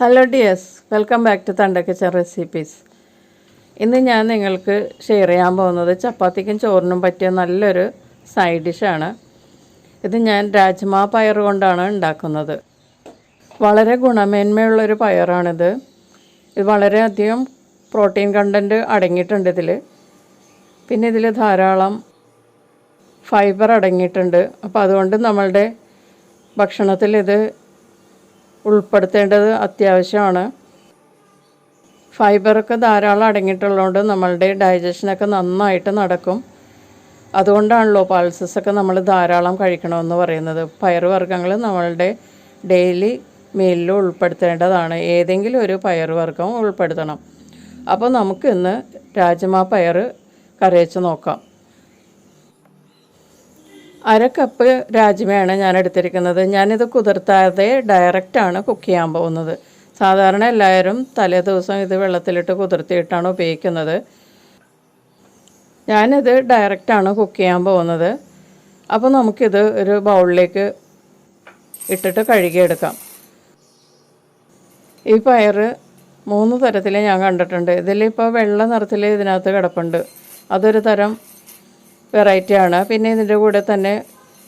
Hello dears, welcome back to Thunder Kitchen recipes. ഇന്ന് ഞാൻ നിങ്ങൾക്ക് ഷെയർ ചെയ്യാൻ പോകുന്നത് ചപ്പാത്തിക്കും ചോറിനും പറ്റിയ നല്ലൊരു സൈഡ് ഡിഷാണ്. ഇത് ഞാൻ രാജ്മ പയർ കൊണ്ടാണ് ഉണ്ടാക്കുന്നത്. വളരെ ഗുണമേന്മയുള്ളൊരു പയറാണിത്. ഇത് വളരെയധികം പ്രോട്ടീൻ കണ്ടൻറ്റ് അടങ്ങിയിട്ടുണ്ട് ഇതിൽ. പിന്നെ ഇതിൽ ധാരാളം ഫൈബർ അടങ്ങിയിട്ടുണ്ട്. അപ്പോൾ അതുകൊണ്ട് നമ്മളുടെ ഭക്ഷണത്തിൽ ഇത് ഉൾപ്പെടുത്തേണ്ടത് അത്യാവശ്യമാണ്. ഫൈബറൊക്കെ ധാരാളം അടങ്ങിയിട്ടുള്ളതുകൊണ്ട് നമ്മളുടെ ഡൈജഷനൊക്കെ നന്നായിട്ട് നടക്കും. അതുകൊണ്ടാണല്ലോ പൾസസൊക്കെ നമ്മൾ ധാരാളം കഴിക്കണമെന്ന് പറയുന്നത്. പയറുവർഗ്ഗങ്ങൾ നമ്മളുടെ ഡെയിലി മീലിൽ ഉൾപ്പെടുത്തേണ്ടതാണ്. ഏതെങ്കിലും ഒരു പയറുവർഗ്ഗം ഉൾപ്പെടുത്തണം. അപ്പോൾ നമുക്കിന്ന് രാജ്മ പയർ കറി വെച്ച് നോക്കാം. 1/2 കപ്പ് രാജ്മയാണ് ഞാൻ എടുത്തിരിക്കുന്നത്. ഞാനിത് കുതിർത്താതെ ഡയറക്റ്റാണ് കുക്ക് ചെയ്യാൻ പോകുന്നത്. സാധാരണ എല്ലാവരും തലേ ദിവസം ഇത് വെള്ളത്തിലിട്ട് കുതിർത്തിയിട്ടാണ് ഉപയോഗിക്കുന്നത്. ഞാനിത് ഡയറക്റ്റാണ് കുക്ക് ചെയ്യാൻ പോകുന്നത്. അപ്പോൾ നമുക്കിത് ഒരു ബൗളിലേക്ക് ഇട്ടിട്ട് കഴുകിയെടുക്കാം. ഈ പയർ 3 തരത്തിൽ ഞാൻ കണ്ടിട്ടുണ്ട്. ഇതിലിപ്പോൾ വെള്ള നിറത്തിൽ ഇതിനകത്ത് കിടപ്പുണ്ട്. അതൊരു തരം വെറൈറ്റിയാണ്. പിന്നെ ഇതിൻ്റെ കൂടെ തന്നെ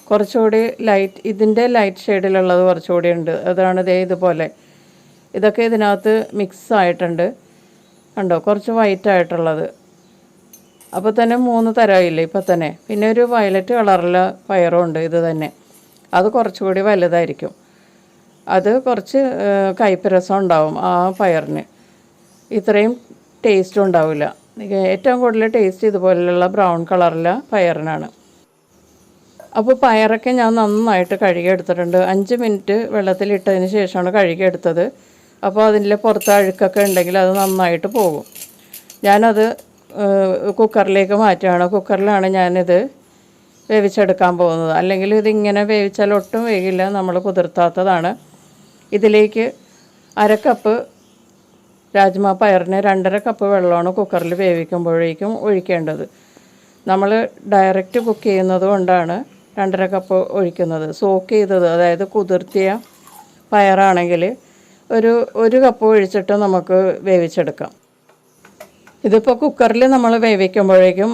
കുറച്ചുകൂടി ഇതിൻ്റെ ലൈറ്റ് ഷെയ്ഡിലുള്ളത് കുറച്ചുകൂടി ഉണ്ട്. അതാണ് ഇതുപോലെ. ഇതൊക്കെ ഇതിനകത്ത് മിക്സ് ആയിട്ടുണ്ട്. കണ്ടോ, കുറച്ച് വൈറ്റ് ആയിട്ടുള്ളത്. അപ്പോൾ തന്നെ 3 തരമില്ല ഇപ്പം തന്നെ. പിന്നെ ഒരു വയലറ്റ് കളറിലെ പയറും ഉണ്ട്. ഇത് തന്നെ അത് കുറച്ചുകൂടി വലുതായിരിക്കും. അത് കുറച്ച് കയ്പ്പ് രസം ഉണ്ടാവും ആ പയറിന്. ഇത്രയും ടേസ്റ്റും ഉണ്ടാവില്ല. ഏറ്റവും കൂടുതൽ ടേസ്റ്റ് ഇതുപോലെയുള്ള ബ്രൗൺ കളറിലെ പയറിനാണ്. അപ്പോൾ പയറൊക്കെ ഞാൻ നന്നായിട്ട് കഴുകിയെടുത്തിട്ടുണ്ട്. 5 മിനിറ്റ് വെള്ളത്തിലിട്ടതിന് ശേഷമാണ് കഴുകിയെടുത്തത്. അപ്പോൾ അതിൻ്റെ പുറത്ത് അഴുക്കൊക്കെ ഉണ്ടെങ്കിൽ അത് നന്നായിട്ട് പോകും. ഞാനത് കുക്കറിലേക്ക് മാറ്റുകയാണ്. കുക്കറിലാണ് ഞാനിത് വേവിച്ചെടുക്കാൻ പോകുന്നത്. അല്ലെങ്കിൽ ഇതിങ്ങനെ വേവിച്ചാൽ ഒട്ടും വേകില്ല, നമ്മൾ കുതിർത്താത്തതാണ്. ഇതിലേക്ക് 1/2 കപ്പ് രാജ്മ പയറിന് 2.5 കപ്പ് വെള്ളമാണ് കുക്കറിൽ വേവിക്കുമ്പോഴേക്കും ഒഴിക്കേണ്ടത്. നമ്മൾ ഡയറക്റ്റ് കുക്ക് ചെയ്യുന്നത് കൊണ്ടാണ് 2.5 കപ്പ് ഒഴിക്കുന്നത്. സോക്ക് ചെയ്തത്, അതായത് കുതിർത്തിയ പയറാണെങ്കിൽ ഒരു കപ്പ് ഒഴിച്ചിട്ട് നമുക്ക് വേവിച്ചെടുക്കാം. ഇതിപ്പോൾ കുക്കറിൽ നമ്മൾ വേവിക്കുമ്പോഴേക്കും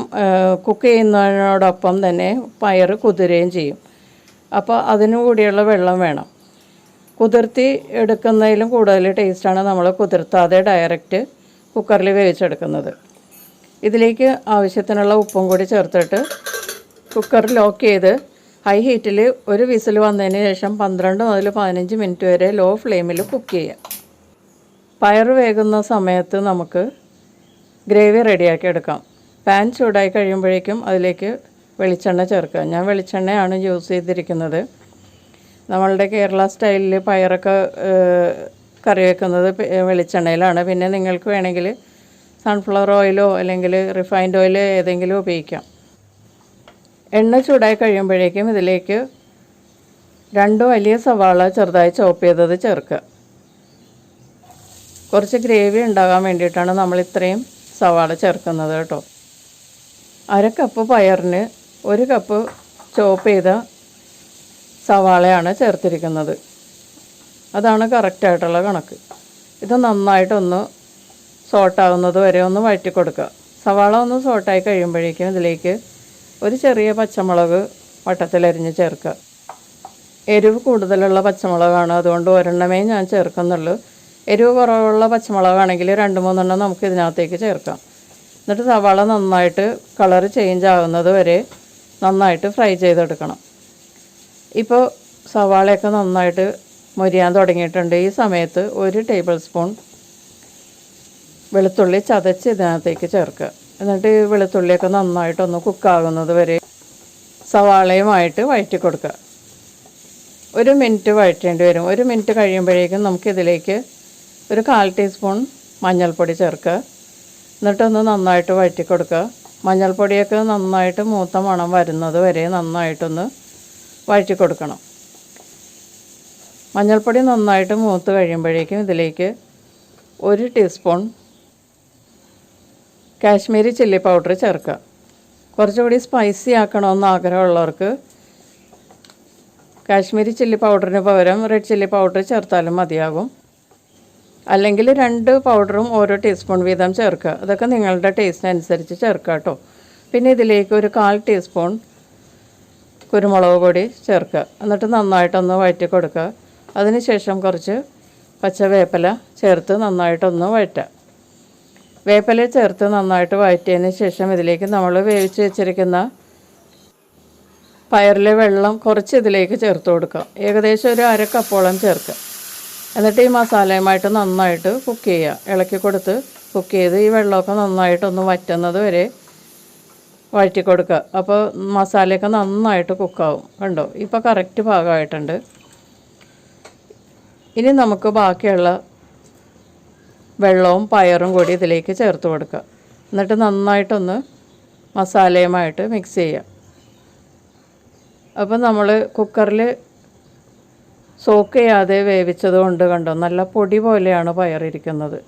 കുക്ക് ചെയ്യുന്നതിനോടൊപ്പം തന്നെ പയർ കുതിരുകയും ചെയ്യും. അപ്പോൾ അതിനു കൂടിയുള്ള വെള്ളം വേണം. കുതിർത്തി എടുക്കുന്നതിലും കൂടുതൽ ടേസ്റ്റാണ് നമ്മൾ കുതിർത്താതെ ഡയറക്റ്റ് കുക്കറിൽ വേവിച്ചെടുക്കുന്നത്. ഇതിലേക്ക് ആവശ്യത്തിനുള്ള ഉപ്പും കൂടി ചേർത്തിട്ട് കുക്കർ ലോക്ക് ചെയ്ത് ഹൈ ഹീറ്റിൽ ഒരു വിസിൽ വന്നതിന് ശേഷം 12 മുതൽ 15 മിനിറ്റ് വരെ ലോ ഫ്ലെയിമിൽ കുക്ക് ചെയ്യാം. പയർ വേകുന്ന സമയത്ത് നമുക്ക് ഗ്രേവി റെഡിയാക്കി എടുക്കാം. പാൻ ചൂടായി കഴിയുമ്പോഴേക്കും അതിലേക്ക് വെളിച്ചെണ്ണ ചേർക്കുക. ഞാൻ വെളിച്ചെണ്ണയാണ് യൂസ് ചെയ്തിരിക്കുന്നത്. നമ്മളുടെ കേരള സ്റ്റൈലിൽ പയറൊക്കെ കറി വെക്കുന്നത് വെളിച്ചെണ്ണയിലാണ്. പിന്നെ നിങ്ങൾക്ക് വേണമെങ്കിൽ സൺഫ്ലവർ ഓയിലോ അല്ലെങ്കിൽ റിഫൈൻഡ് ഓയിലോ ഏതെങ്കിലും ഉപയോഗിക്കാം. എണ്ണ ചൂടായി കഴിയുമ്പോഴേക്കും ഇതിലേക്ക് 2 വലിയ സവാള ചെറുതായി ചോപ്പ് ചെയ്തത് ചേർക്കുക. കുറച്ച് ഗ്രേവി ഉണ്ടാകാൻ വേണ്ടിയിട്ടാണ് നമ്മൾ ഇത്രയും സവാള ചേർക്കുന്നത് കേട്ടോ. 1/2 കപ്പ് പയറിന് 1 കപ്പ് ചോപ്പ് ചെയ്ത സവാളയാണ് ചേർത്തിരിക്കുന്നത്. അതാണ് കറക്റ്റായിട്ടുള്ള കണക്ക്. ഇത് നന്നായിട്ടൊന്ന് സോട്ടാകുന്നത് വരെ ഒന്ന് വഴറ്റി കൊടുക്കുക. സവാള ഒന്ന് സോട്ടായി കഴിയുമ്പോഴേക്കും ഇതിലേക്ക് ഒരു ചെറിയ പച്ചമുളക് വട്ടത്തിലരിഞ്ഞ് ചേർക്കുക. എരിവ് കൂടുതലുള്ള പച്ചമുളകാണ്, അതുകൊണ്ട് ഒരെണ്ണമേ ഞാൻ ചേർക്കുന്നുള്ളൂ. എരിവ് കുറവുള്ള പച്ചമുളകാണെങ്കിൽ 2-3 എണ്ണം നമുക്ക് ഇതിനകത്തേക്ക് ചേർക്കാം. എന്നിട്ട് സവാള നന്നായിട്ട് കളർ ചേഞ്ച് ആകുന്നത് വരെ നന്നായിട്ട് ഫ്രൈ ചെയ്തെടുക്കണം. ഇപ്പോൾ സവാളയൊക്കെ നന്നായിട്ട് മൊരിയാൻ തുടങ്ങിയിട്ടുണ്ട്. ഈ സമയത്ത് 1 ടേബിൾ സ്പൂൺ വെളുത്തുള്ളി ചതച്ച് ഇതിനകത്തേക്ക് ചേർക്കുക. എന്നിട്ട് ഈ വെളുത്തുള്ളിയൊക്കെ നന്നായിട്ടൊന്ന് കുക്കാകുന്നത് വരെ സവാളയുമായിട്ട് വഴറ്റി കൊടുക്കുക. 1 മിനിറ്റ് വഴറ്റേണ്ടി വരും. 1 മിനിറ്റ് കഴിയുമ്പോഴേക്കും നമുക്കിതിലേക്ക് ഒരു 1/4 ടീസ്പൂൺ മഞ്ഞൾപ്പൊടി ചേർക്കുക. എന്നിട്ടൊന്ന് നന്നായിട്ട് വഴറ്റി കൊടുക്കുക. മഞ്ഞൾപ്പൊടിയൊക്കെ നന്നായിട്ട് മൂത്ത മണം വരുന്നത് വരെ നന്നായിട്ടൊന്ന് വഴറ്റി കൊടുക്കണം. മഞ്ഞൾപ്പൊടി നന്നായിട്ട് മൂത്ത് കഴിയുമ്പോഴേക്കും ഇതിലേക്ക് 1 ടീസ്പൂൺ കാശ്മീരി ചില്ലി പൗഡർ ചേർക്കുക. കുറച്ചുകൂടി സ്പൈസി ആക്കണമെന്ന് ആഗ്രഹമുള്ളവർക്ക് കാശ്മീരി ചില്ലി പൗഡറിന് പകരം റെഡ് ചില്ലി പൗഡർ ചേർത്താലും മതിയാകും. അല്ലെങ്കിൽ 2 പൗഡറും ഓരോ ടീസ്പൂൺ വീതം ചേർക്കുക. അതൊക്കെ നിങ്ങളുടെ ടേസ്റ്റിനനുസരിച്ച് ചേർക്കുക കേട്ടോ. പിന്നെ ഇതിലേക്ക് ഒരു 1/4 ടീസ്പൂൺ കുരുമുളക് പൊടി ചേർക്കുക. എന്നിട്ട് നന്നായിട്ടൊന്ന് വഴറ്റി കൊടുക്കുക. അതിനുശേഷം കുറച്ച് പച്ചവേപ്പില ചേർത്ത് നന്നായിട്ടൊന്ന് വഴറ്റുക. വേപ്പില ചേർത്ത് നന്നായിട്ട് വഴറ്റിയതിന് ശേഷം ഇതിലേക്ക് നമ്മൾ വേവിച്ച് വെച്ചിരിക്കുന്ന പയറിലെ വെള്ളം കുറച്ച് ഇതിലേക്ക് ചേർത്ത് കൊടുക്കുക. ഏകദേശം ഒരു 1/2 കപ്പോളം ചേർക്കുക. എന്നിട്ട് ഈ മസാലയുമായിട്ട് നന്നായിട്ട് കുക്ക് ചെയ്യുക. ഇളക്കി കൊടുത്ത് കുക്ക് ചെയ്ത് ഈ വെള്ളമൊക്കെ നന്നായിട്ടൊന്ന് വറ്റുന്നത് വരെ വഴറ്റി കൊടുക്കുക. അപ്പോൾ മസാലയൊക്കെ നന്നായിട്ട് കുക്കാവും. കണ്ടോ, ഇപ്പോൾ കറക്റ്റ് പാകമായിട്ടുണ്ട്. ഇനി നമുക്ക് ബാക്കിയുള്ള വെള്ളവും പയറും കൂടി ഇതിലേക്ക് ചേർത്ത് കൊടുക്കുക. എന്നിട്ട് നന്നായിട്ടൊന്ന് മസാലയുമായിട്ട് മിക്സ് ചെയ്യുക. അപ്പോൾ നമ്മൾ കുക്കറിൽ സോക്ക് ചെയ്യാതെ വേവിച്ചത് കൊണ്ട് കണ്ടോ നല്ല പൊടി പോലെയാണ് പയറിരിക്കുന്നത്.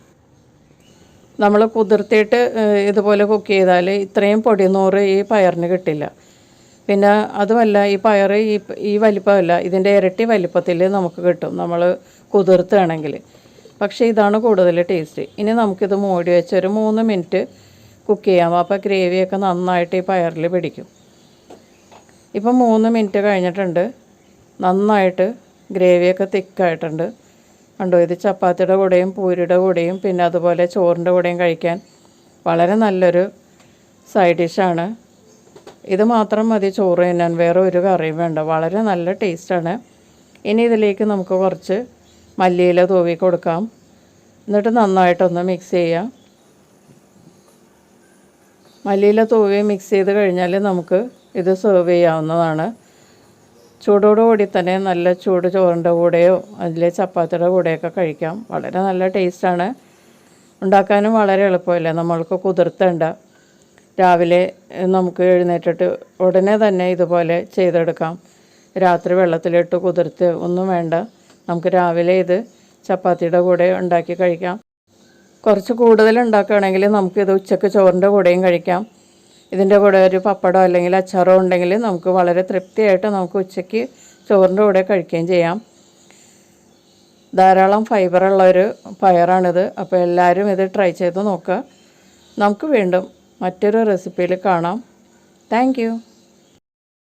നമ്മൾ കുതിർത്തിയിട്ട് ഇതുപോലെ കുക്ക് ചെയ്താൽ ഇത്രയും പൊടിനൂറ് ഈ പയറിന് കിട്ടില്ല. പിന്നെ അതുമല്ല, ഈ പയർ ഈ വലിപ്പമല്ല, ഇതിൻ്റെ ഇരട്ടി വലിപ്പത്തിൽ നമുക്ക് കിട്ടും നമ്മൾ കുതിർത്തുകയാണെങ്കിൽ. പക്ഷേ ഇതാണ് കൂടുതൽ ടേസ്റ്റ്. ഇനി നമുക്കിത് മൂടി വെച്ച് ഒരു 3 മിനിറ്റ് കുക്ക് ചെയ്യാം. അപ്പോൾ ഗ്രേവിയൊക്കെ നന്നായിട്ട് ഈ പയറിൽ പിടിക്കും. ഇപ്പം 3 മിനിറ്റ് കഴിഞ്ഞിട്ടുണ്ട്. നന്നായിട്ട് ഗ്രേവിയൊക്കെ തിക്കായിട്ടുണ്ട്. കണ്ടോ, ഇത് ചപ്പാത്തിയുടെ കൂടെയും പൂരിയുടെ കൂടെയും പിന്നെ അതുപോലെ ചോറിൻ്റെ കൂടെയും കഴിക്കാൻ വളരെ നല്ലൊരു സൈഡ് ഡിഷാണ്. ഇത് മാത്രം മതി ചോറ് തിന്നാൻ, വേറെ ഒരു കറിയും വേണ്ട. വളരെ നല്ല ടേസ്റ്റാണ്. ഇനി ഇതിലേക്ക് നമുക്ക് കുറച്ച് മല്ലിയില തൂവി കൊടുക്കാം. എന്നിട്ട് നന്നായിട്ടൊന്ന് മിക്സ് ചെയ്യാം. മല്ലിയില തൂവി മിക്സ് ചെയ്ത് കഴിഞ്ഞാൽ നമുക്ക് ഇത് സെർവ് ചെയ്യാവുന്നതാണ്. ചൂടോടുകൂടി തന്നെ നല്ല ചൂട് ചോറിൻ്റെ കൂടെയോ അതിലെ ചപ്പാത്തിയുടെ കൂടെയൊക്കെ കഴിക്കാം. വളരെ നല്ല ടേസ്റ്റാണ്. ഉണ്ടാക്കാനും വളരെ എളുപ്പമല്ലേ. നമ്മൾക്ക് കുതിർത്തേണ്ട. രാവിലെ നമുക്ക് എഴുന്നേറ്റിട്ട് ഉടനെ തന്നെ ഇതുപോലെ ചെയ്തെടുക്കാം. രാത്രി വെള്ളത്തിലിട്ട് കുതിർത്ത് ഒന്നും വേണ്ട. നമുക്ക് രാവിലെ ഇത് ചപ്പാത്തിയുടെ കൂടെ ഉണ്ടാക്കി കഴിക്കാം. കുറച്ച് കൂടുതൽ ഉണ്ടാക്കുകയാണെങ്കിൽ നമുക്കിത് ഉച്ചയ്ക്ക് ചോറിൻ്റെ കൂടെയും കഴിക്കാം. ഇതിൻ്റെ കൂടെ ഒരു പപ്പടോ അല്ലെങ്കിൽ അച്ചാറോ ഉണ്ടെങ്കിൽ നമുക്ക് വളരെ തൃപ്തിയായിട്ട് നമുക്ക് ഉച്ചയ്ക്ക് ചോറിൻ്റെ കൂടെ കഴിക്കുകയും ചെയ്യാം. ധാരാളം ഫൈബറുള്ളൊരു പയറാണിത്. അപ്പോൾ എല്ലാവരും ഇത് ട്രൈ ചെയ്ത് നോക്കുക. നമുക്ക് വീണ്ടും മറ്റൊരു റെസിപ്പിയിൽ കാണാം. Thank you.